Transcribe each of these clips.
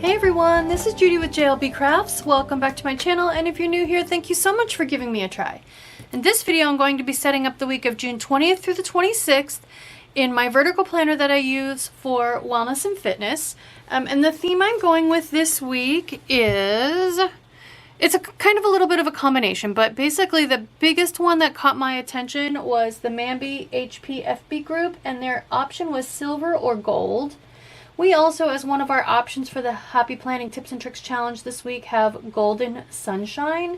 Hey everyone, this is Judi with JLBCrafts. Welcome back to my channel, and if you're new here, thank you so much for giving me a try. In this video, I'm going to be setting up the week of June 20th through the 26th in my vertical planner that I use for wellness and fitness. And the theme I'm going with this week is, it's a kind of a little bit of a combination, but basically the biggest one that caught my attention was the Mambi HPFB group, and their option was silver or gold. We also, as one of our options for the Happy Planning Tips and Tricks Challenge this week, have Golden Sunshine.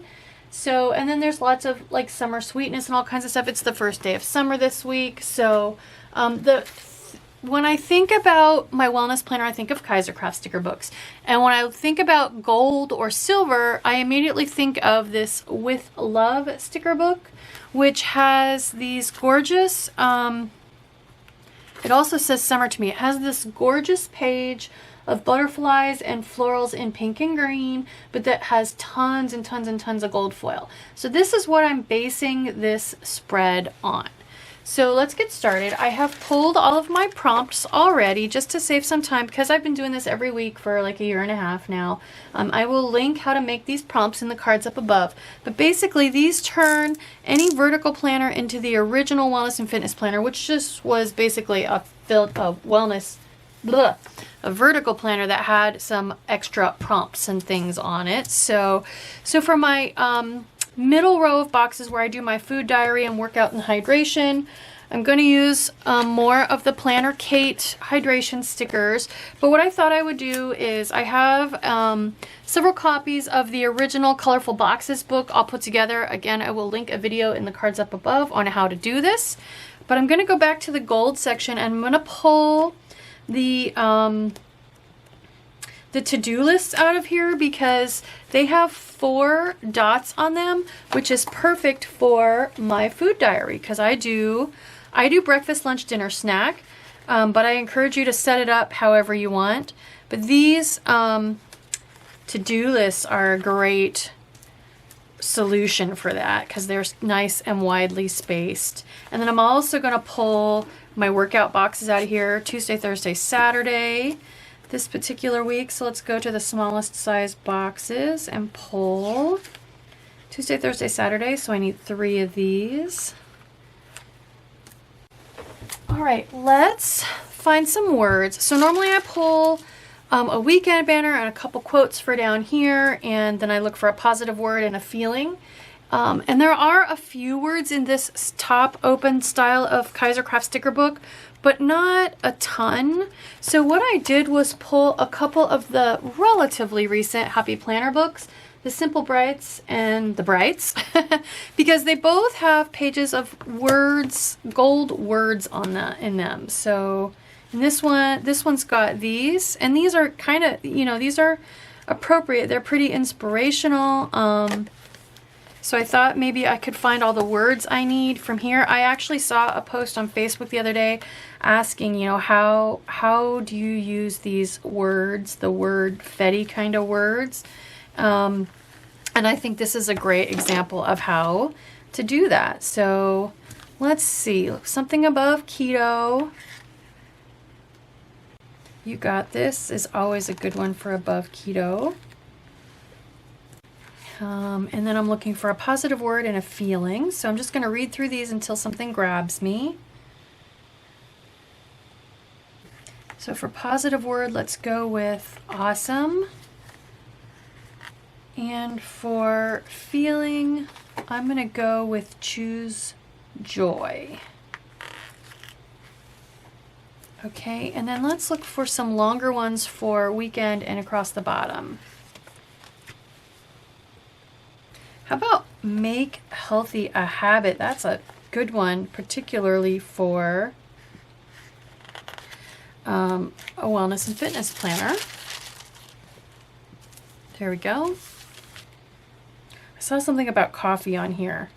So, and then there's lots of like summer sweetness and all kinds of stuff. It's the first day of summer this week. So, when I think about my wellness planner, I think of KaiserCraft sticker books. And when I think about gold or silver, I immediately think of this With Love sticker book, which has these gorgeous, it also says summer to me. It has this gorgeous page of butterflies and florals in pink and green, but that has tons and tons and tons of gold foil. So this is what I'm basing this spread on. So let's get started. I have pulled all of my prompts already just to save some time because I've been doing this every week for like a year and a half now. I will link how to make these prompts in the cards up above. But basically these turn any vertical planner into the original wellness and fitness planner, which just was basically a vertical planner that had some extra prompts and things on it. So for my middle row of boxes where I do my food diary and workout and hydration, I'm going to use more of the Planner Kate hydration stickers. But what I thought I would do is I have several copies of the original Colorful Boxes book all put together. Again, I will link a video in the cards up above on how to do this. But I'm going to go back to the gold section and I'm going to pull the to-do lists out of here because they have 4 dots on them, which is perfect for my food diary because I do breakfast, lunch, dinner, snack, but I encourage you to set it up however you want. But these to-do lists are a great solution for that because they're nice and widely spaced. And then I'm also going to pull my workout boxes out of here Tuesday, Thursday, Saturday this particular week. So let's go to the smallest size boxes and pull Tuesday, Thursday, Saturday. So I need 3 of these. All right, let's find some words. So normally I pull a weekend banner and a couple quotes for down here, and then I look for a positive word and a feeling. And there are a few words in this top open style of KaiserCraft sticker book, but not a ton. So what I did was pull a couple of the relatively recent Happy Planner books, the Simple Brights and the Brights, because they both have pages of words, gold words on in them. So in this one's got these, and these are kind of, these are appropriate. They're pretty inspirational. So I thought maybe I could find all the words I need from here. I actually saw a post on Facebook the other day asking, how do you use these words, the word fetty kind of words? And I think this is a great example of how to do that. So let's see, something above keto. You got this is always a good one for above keto. And then I'm looking for a positive word and a feeling. So I'm just going to read through these until something grabs me. So for positive word, let's go with awesome. And for feeling, I'm going to go with choose joy. Okay, and then let's look for some longer ones for weekend and across the bottom. How about make healthy a habit? That's a good one, particularly for a wellness and fitness planner. There we go. I saw something about coffee on here.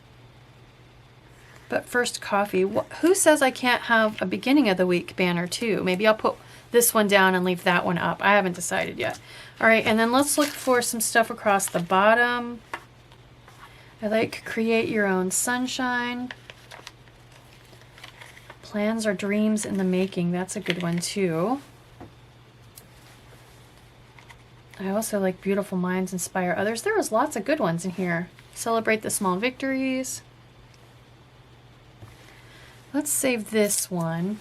But first, coffee. Who says I can't have a beginning of the week banner too? Maybe I'll put this one down and leave that one up. I haven't decided yet. All right, and then let's look for some stuff across the bottom. I like create your own sunshine. Plans are dreams in the making. That's a good one too. I also like beautiful minds inspire others. There was lots of good ones in here. Celebrate the small victories. Let's save this one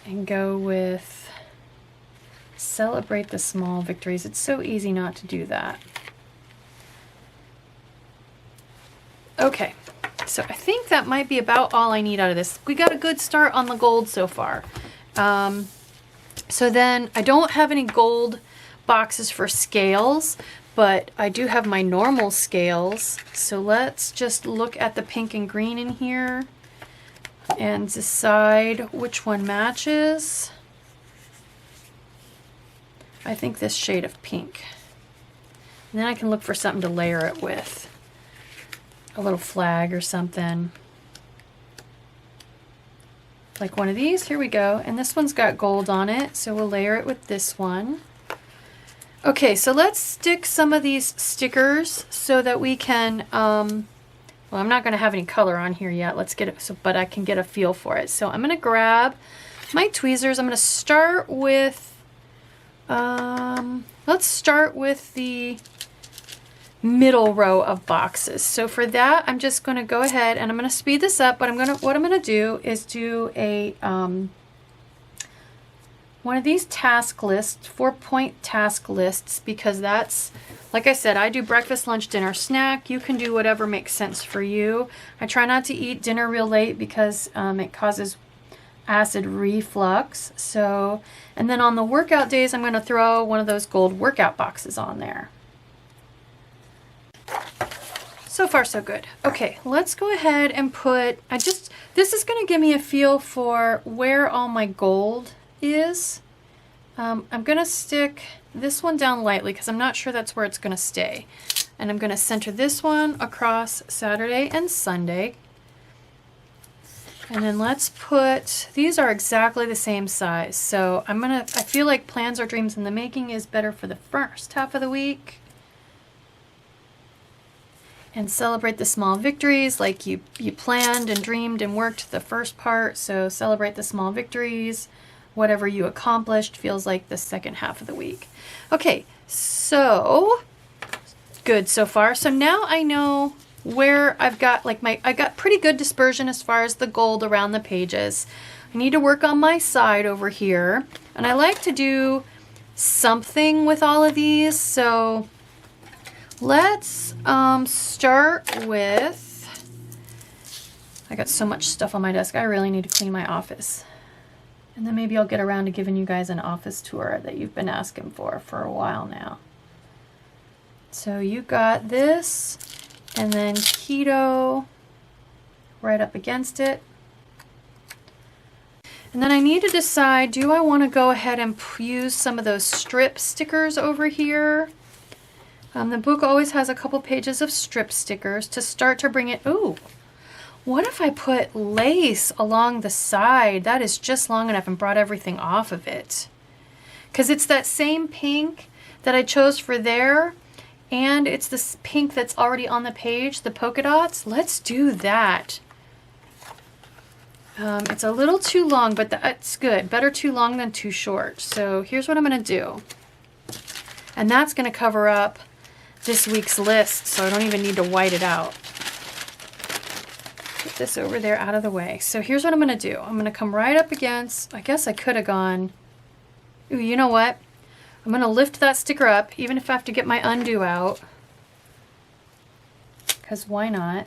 and go with celebrate the small victories. It's so easy not to do that. Okay, so I think that might be about all I need out of this. We got a good start on the gold so far. So then I don't have any gold boxes for scales, but I do have my normal scales. So let's just look at the pink and green in here and decide which one matches. I think this shade of pink. And then I can look for something to layer it with. A little flag or something. Like one of these. Here we go. And this one's got gold on it, so we'll layer it with this one. Okay, so let's stick some of these stickers so that we can, well, I'm not going to have any color on here yet. Let's get it, but I can get a feel for it. So I'm going to grab my tweezers. I'm going to start with, let's start with the middle row of boxes. So for that, I'm just going to go ahead and I'm going to speed this up, but what I'm going to do is do a one of these task lists, 4-point task lists, because that's, like I said, I do breakfast, lunch, dinner, snack. You can do whatever makes sense for you. I try not to eat dinner real late because it causes acid reflux. So, and then on the workout days, I'm going to throw one of those gold workout boxes on there. So far, so good. Okay, let's go ahead and put, this is going to give me a feel for where all my gold is. I'm going to stick this one down lightly because I'm not sure that's where it's going to stay. And I'm going to center this one across Saturday and Sunday. And then let's put, these are exactly the same size. So I feel like Plans or Dreams in the Making is better for the first half of the week. And celebrate the small victories, like you planned and dreamed and worked the first part. So celebrate the small victories. Whatever you accomplished feels like the second half of the week. Okay, so good so far. So now I know where I've got I got pretty good dispersion as far as the gold around the pages. I need to work on my side over here. And I like to do something with all of these. So let's start with, I got so much stuff on my desk. I really need to clean my office. And then maybe I'll get around to giving you guys an office tour that you've been asking for a while now. So you got this, and then keto right up against it. And then I need to decide, do I want to go ahead and use some of those strip stickers over here? The book always has a couple pages of strip stickers to start to bring it. Ooh, what if I put lace along the side? That is just long enough and brought everything off of it. Because it's that same pink that I chose for there, and it's this pink that's already on the page, the polka dots. Let's do that. It's a little too long, but that's good. Better too long than too short. So here's what I'm going to do. And that's going to cover up this week's list, so I don't even need to white it out. Put this over there out of the way. So here's what I'm going to do. I'm going to come right up against, I guess I could have gone, ooh, you know what? I'm going to lift that sticker up, even if I have to get my undo out. Because why not?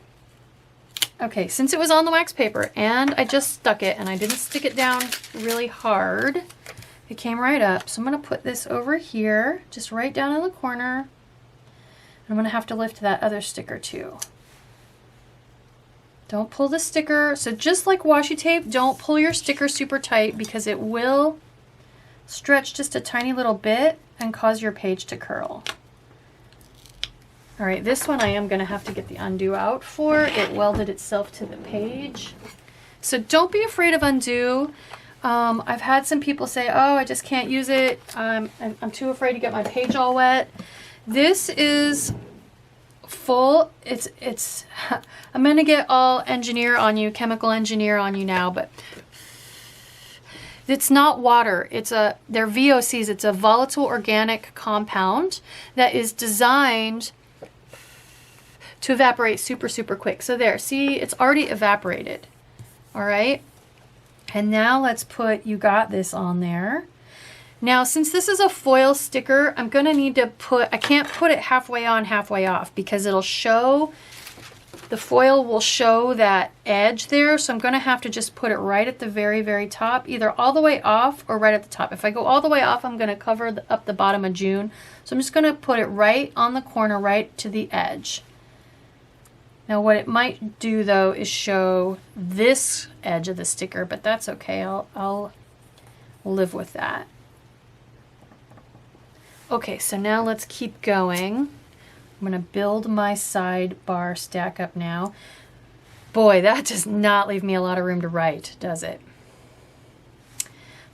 Okay, since it was on the wax paper and I just stuck it and I didn't stick it down really hard, it came right up. So I'm going to put this over here, just right down in the corner. I'm going to have to lift that other sticker too. Don't pull the sticker. So just like washi tape, don't pull your sticker super tight because it will stretch just a tiny little bit and cause your page to curl. All right, this one I am going to have to get the undo out for. It welded itself to the page. So don't be afraid of undo. I've had some people say, oh, I just can't use it. I'm too afraid to get my page all wet. This is full. It's I'm going to get all engineer on you, chemical engineer on you now, but It's not water. They're VOCs. It's a volatile organic compound that is designed to evaporate super, super quick. So there, see, it's already evaporated. All right. And now let's put You Got This on there. Now, since this is a foil sticker, I'm going to need to I can't put it halfway on, halfway off, because it'll show, the foil will show that edge there. So I'm going to have to just put it right at the very, very top, either all the way off or right at the top. If I go all the way off, I'm going to cover up the bottom of June. So I'm just going to put it right on the corner, right to the edge. Now what it might do though is show this edge of the sticker, but that's okay. I'll live with that. Okay, so now let's keep going. I'm gonna build my sidebar stack up now. Boy, that does not leave me a lot of room to write, does it?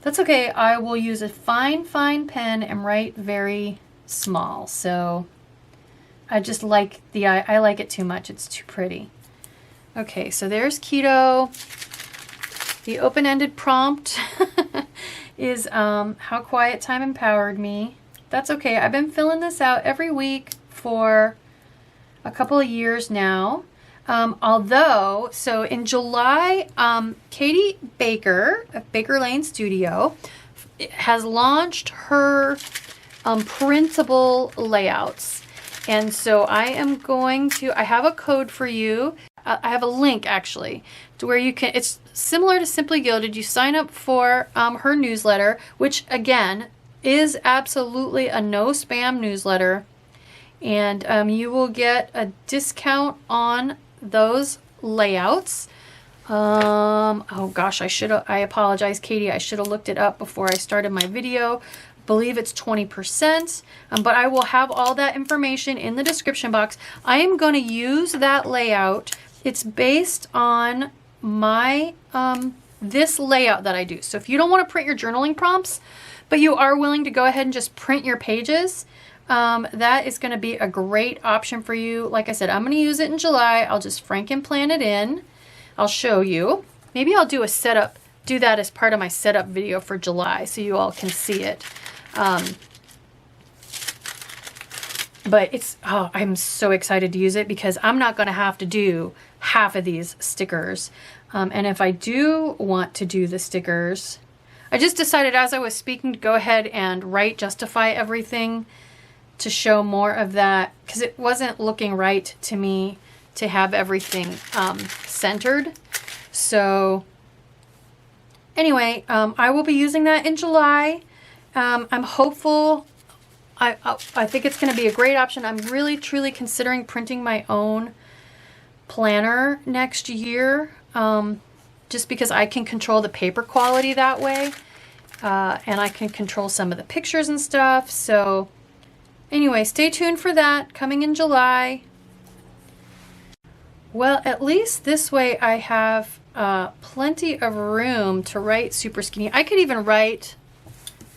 That's okay. I will use a fine, fine pen and write very small. So I just like I like it too much. It's too pretty. Okay, so there's keto. The open-ended prompt is How Quiet Time Empowered Me. That's okay. I've been filling this out every week for a couple of years now. Although, so in July, Katie Baker of Baker Lane Studio has launched her printable layouts. And so I have a code for you. I have a link actually to where you can, it's similar to Simply Gilded. You sign up for her newsletter, which again is absolutely a no spam newsletter. And you will get a discount on those layouts. Oh gosh, I apologize, Katie. I should have looked it up before I started my video. Believe it's 20%, but I will have all that information in the description box. I am going to use that layout. It's based on my this layout that I do. So if you don't want to print your journaling prompts, but you are willing to go ahead and just print your pages, that is going to be a great option for you. Like I said, I'm going to use it in July. I'll just Franken-plan it in. I'll show you. Maybe I'll do a setup, do that as part of my setup video for July so you all can see it. But it's, oh, I'm so excited to use it because I'm not going to have to do half of these stickers. And if I do want to do the stickers, I just decided as I was speaking to go ahead and justify everything to show more of that, because it wasn't looking right to me to have everything centered. So anyway, I will be using that in July. I'm hopeful. I think it's going to be a great option. I'm really truly considering printing my own planner next year, just because I can control the paper quality that way, and I can control some of the pictures and stuff. So anyway, stay tuned for that coming in July. Well, at least this way I have plenty of room to write super skinny. I could even write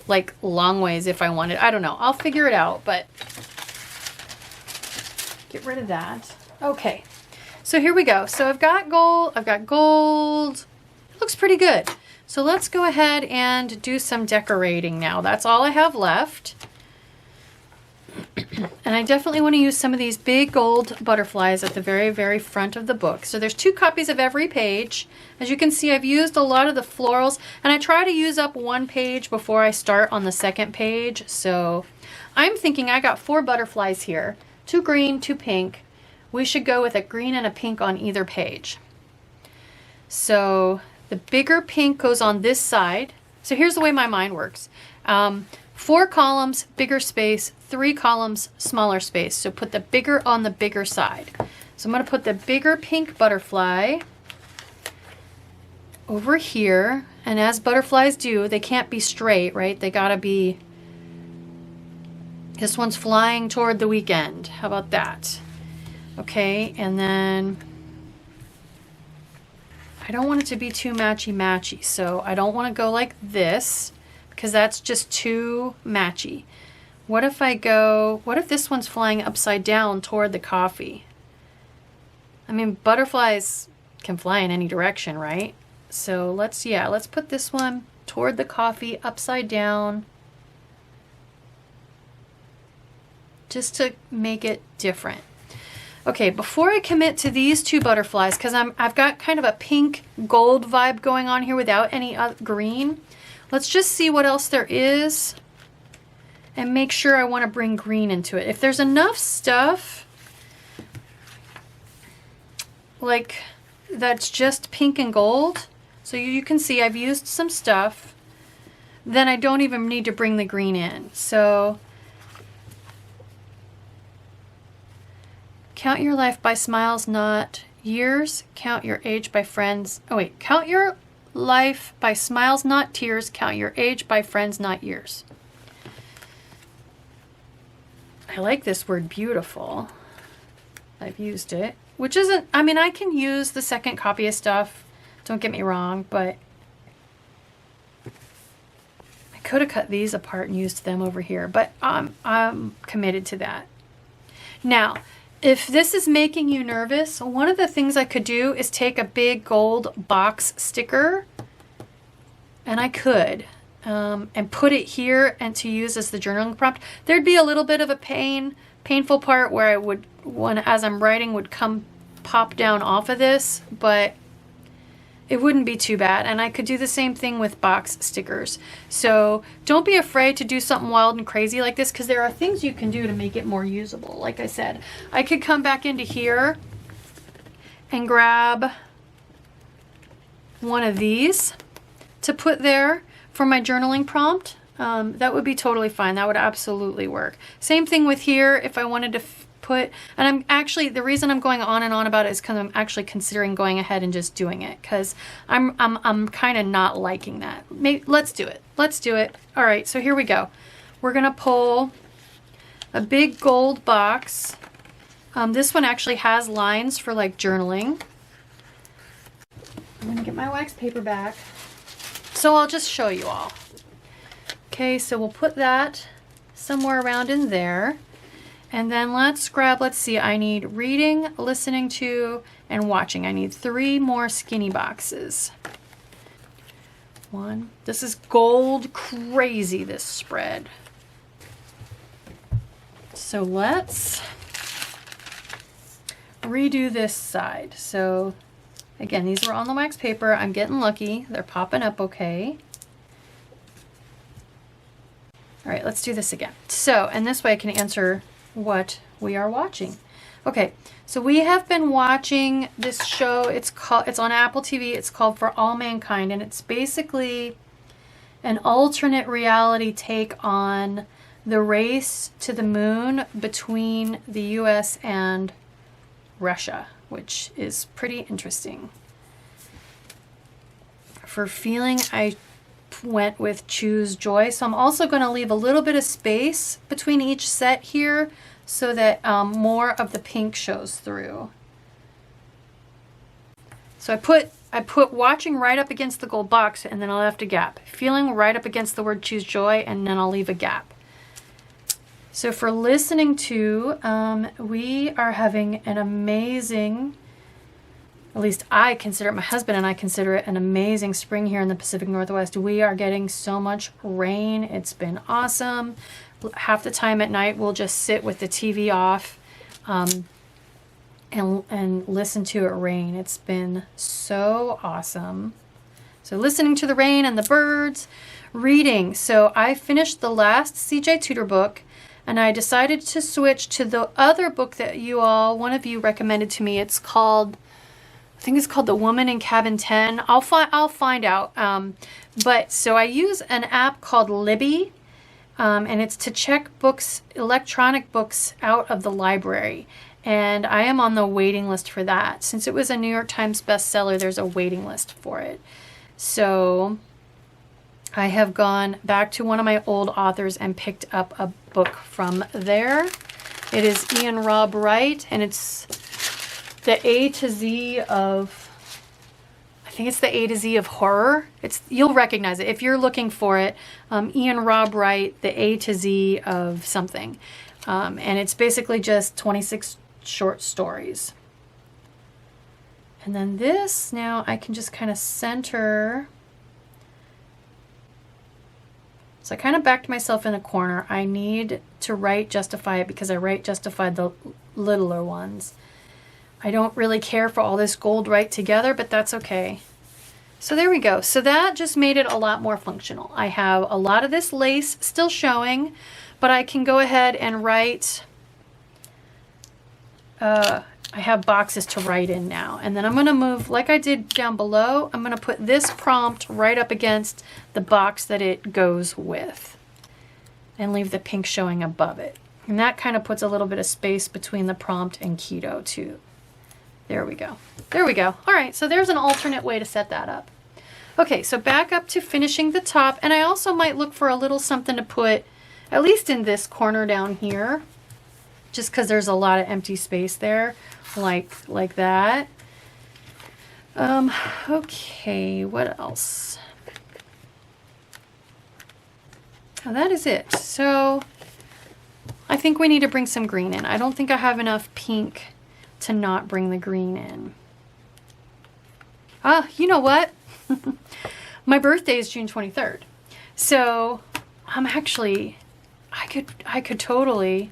like long ways if I wanted. I don't know. I'll figure it out, but get rid of that. Okay, so here we go. So I've got gold. It looks pretty good. So let's go ahead and do some decorating now. That's all I have left. And I definitely want to use some of these big gold butterflies at the very, very front of the book. So there's 2 copies of every page. As you can see, I've used a lot of the florals, and I try to use up 1 page before I start on the 2nd page. So I'm thinking I got 4 butterflies here, 2 green, 2 pink. We should go with a green and a pink on either page. So the bigger pink goes on this side. So here's the way my mind works. 4 columns, bigger space, 3 columns, smaller space. So put the bigger on the bigger side. So I'm going to put the bigger pink butterfly over here. And as butterflies do, they can't be straight, right? They got to be, this one's flying toward the weekend. How about that? Okay, and then I don't want it to be too matchy-matchy. So I don't want to go like this, because that's just too matchy. What if this one's flying upside down toward the coffee? I mean, butterflies can fly in any direction, right? So let's put this one toward the coffee, upside down, just to make it different. Okay, before I commit to these two butterflies, because I've got kind of a pink gold vibe going on here without any green, let's just see what else there is and make sure I want to bring green into it. If there's enough stuff like that's just pink and gold, so you can see I've used some stuff, then I don't even need to bring the green in. So count your life by smiles, not years. Count your age by friends. Oh wait, count your life by smiles, not tears. Count your age by friends, not years. I like this word beautiful. I've used it, which isn't, I mean, I can use the second copy of stuff, don't get me wrong, but I could have cut these apart and used them over here, but I'm committed to that. Now, if this is making you nervous, one of the things I could do is take a big gold box sticker, and I could, and put it here and to use as the journaling prompt. There'd be a little bit of a painful part where I would, as I'm writing, would pop down off of this, but it wouldn't be too bad. And I could do the same thing with box stickers. So don't be afraid to do something wild and crazy like this, because there are things you can do to make it more usable. Like I said, I could come back into here and grab one of these to put there for my journaling prompt. That would be totally fine. That would absolutely work. Same thing with here if I wanted to put, and I'm actually, the reason I'm going on and on about it is because I'm actually considering going ahead and just doing it, because I'm kind of not liking that. Maybe, let's do it. Let's do it. All right, so here we go. We're gonna pull a big gold box. This one actually has lines for like journaling. I'm gonna get my wax paper back. So I'll just show you all. Okay, so we'll put that somewhere around in there. And then let's grab, let's see, I need reading, listening to, and watching. I need 3 more skinny boxes. One. This is gold crazy, this spread. So let's redo this side. So again, these were on the wax paper. I'm getting lucky. They're popping up okay. All right, let's do this again. So, and this way I can answer what we are watching. Okay, so we have been watching this show. It's on Apple TV. It's called For All Mankind, and it's basically an alternate reality take on the race to the moon between the US and Russia, which is pretty interesting. For feeling, I went with Choose Joy. So I'm also going to leave a little bit of space between each set here so that more of the pink shows through. So I put watching right up against the gold box, and then I'll left a gap. Feeling right up against the word Choose Joy, and then I'll leave a gap. So for listening to, we are having an amazing, at least I consider it, my husband and I consider it an amazing spring here in the Pacific Northwest. We are getting so much rain. It's been awesome. Half the time at night, we'll just sit with the TV off and listen to it rain. It's been so awesome. So listening to the rain and the birds, reading. So I finished the last CJ Tudor book, and I decided to switch to the other book that one of you recommended to me. It's called, I think it's called The Woman in Cabin 10. I'll find out. But so I use an app called Libby, and it's to check books, electronic books out of the library. And I am on the waiting list for that. Since it was a New York Times bestseller, there's a waiting list for it. So I have gone back to one of my old authors and picked up a book from there. It is Ian Robb Wright, and it's the A to Z of, I think it's the A to Z of horror. You'll recognize it if you're looking for it. Ian Robb Wright, the A to Z of something. And it's basically just 26 short stories. And then this, now I can just kind of center So I kind of backed myself in a corner. I need to right justify it because I right justified the littler ones. I don't really care for all this gold right together, but that's okay. So there we go. So that just made it a lot more functional. I have a lot of this lace still showing, but I can go ahead and write, I have boxes to write in now. And then I'm going to move, like I did down below, I'm going to put this prompt right up against the box that it goes with and leave the pink showing above it. And that kind of puts a little bit of space between the prompt and keto too. There we go. There we go. All right, so there's an alternate way to set that up. Okay, so back up to finishing the top, and I also might look for a little something to put, at least in this corner down here, just because there's a lot of empty space there, like that. Okay, what else? Oh, that is it. So I think we need to bring some green in. I don't think I have enough pink to not bring the green in. Ah, you know what? My birthday is June 23rd. So I'm actually, I could totally,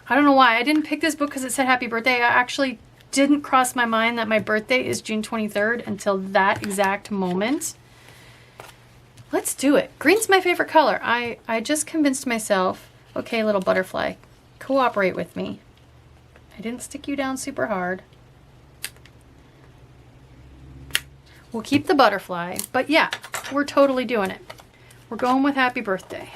I don't know why. I didn't pick this book because it said happy birthday. I actually didn't cross my mind that my birthday is June 23rd until that exact moment. Let's do it. Green's my favorite color. I just convinced myself, okay, little butterfly, cooperate with me. I didn't stick you down super hard. We'll keep the butterfly, but yeah, we're totally doing it. We're going with happy birthday.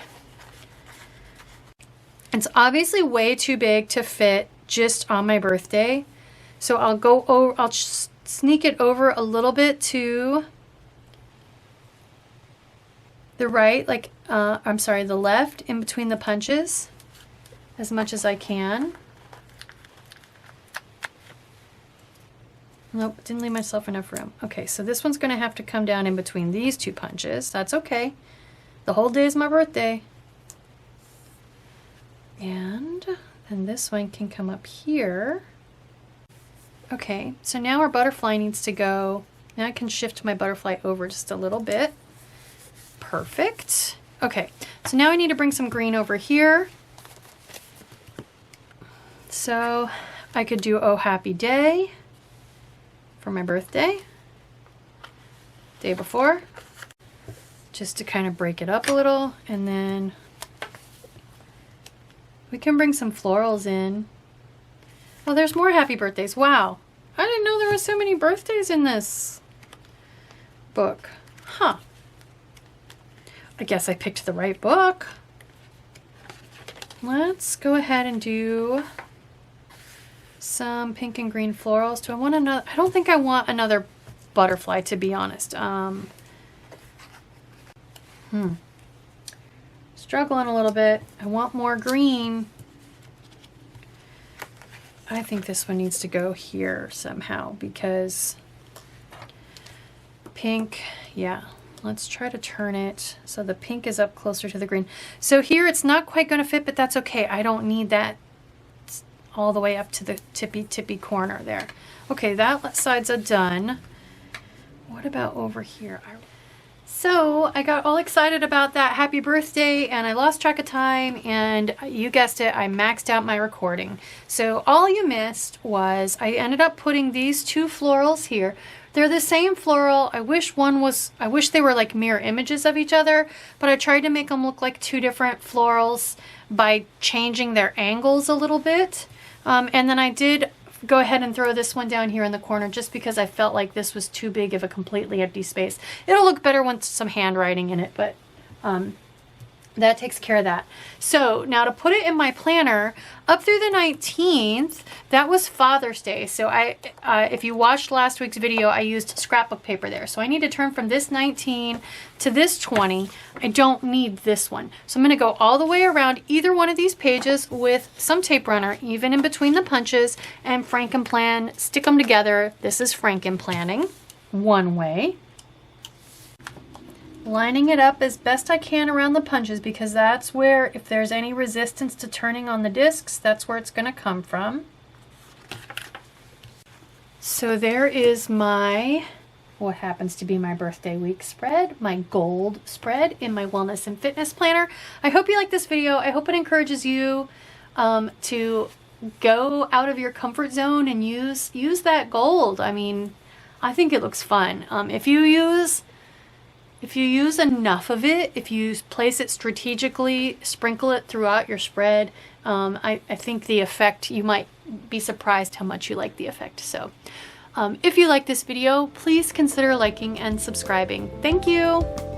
It's obviously way too big to fit just on my birthday. So I'll go over, I'll sneak it over a little bit to the right, like, I'm sorry, the left in between the punches as much as I can. Nope, didn't leave myself enough room. Okay, so this one's gonna have to come down in between these two punches. That's okay. The whole day is my birthday. And then this one can come up here. Okay, so now our butterfly needs to go. Now I can shift my butterfly over just a little bit. Perfect. Okay, so now I need to bring some green over here. So I could do Oh Happy Day for my birthday, day before, just to kind of break it up a little, and then we can bring some florals in. Oh, there's more happy birthdays. Wow, I didn't know there were so many birthdays in this book. Huh. I guess I picked the right book. Let's go ahead and do some pink and green florals. Do I want another? I don't think I want another butterfly, to be honest. Struggling a little bit. I want more green. I think this one needs to go here somehow because pink, yeah. Let's try to turn it so the pink is up closer to the green. So here it's not quite going to fit, but that's okay. I don't need that all the way up to the tippy corner there. Okay, that side's done. What about over here? So I got all excited about that happy birthday and I lost track of time, and you guessed it, I maxed out my recording. So all you missed was I ended up putting these two florals here. They're the same floral. I wish they were like mirror images of each other, but I tried to make them look like two different florals by changing their angles a little bit. And then I did go ahead and throw this one down here in the corner just because I felt like this was too big of a completely empty space. It'll look better with some handwriting in it, but that takes care of that. So now to put it in my planner, up through the 19th, that was Father's Day. So if you watched last week's video, I used scrapbook paper there. So I need to turn from this 19 to this 20. I don't need this one. So I'm gonna go all the way around either one of these pages with some tape runner, even in between the punches, and Frankenplan, stick them together. This is Frankenplanning, one way. Lining it up as best I can around the punches because that's where, if there's any resistance to turning on the discs, that's where it's going to come from. So there is my what happens to be my birthday week spread, my gold spread in my wellness and fitness planner. I hope you like this video. I hope it encourages you to go out of your comfort zone and use that gold. I mean, I think it looks fun. If you use enough of it, if you place it strategically, sprinkle it throughout your spread, I think the effect, you might be surprised how much you like the effect. So if you like this video, please consider liking and subscribing. Thank you.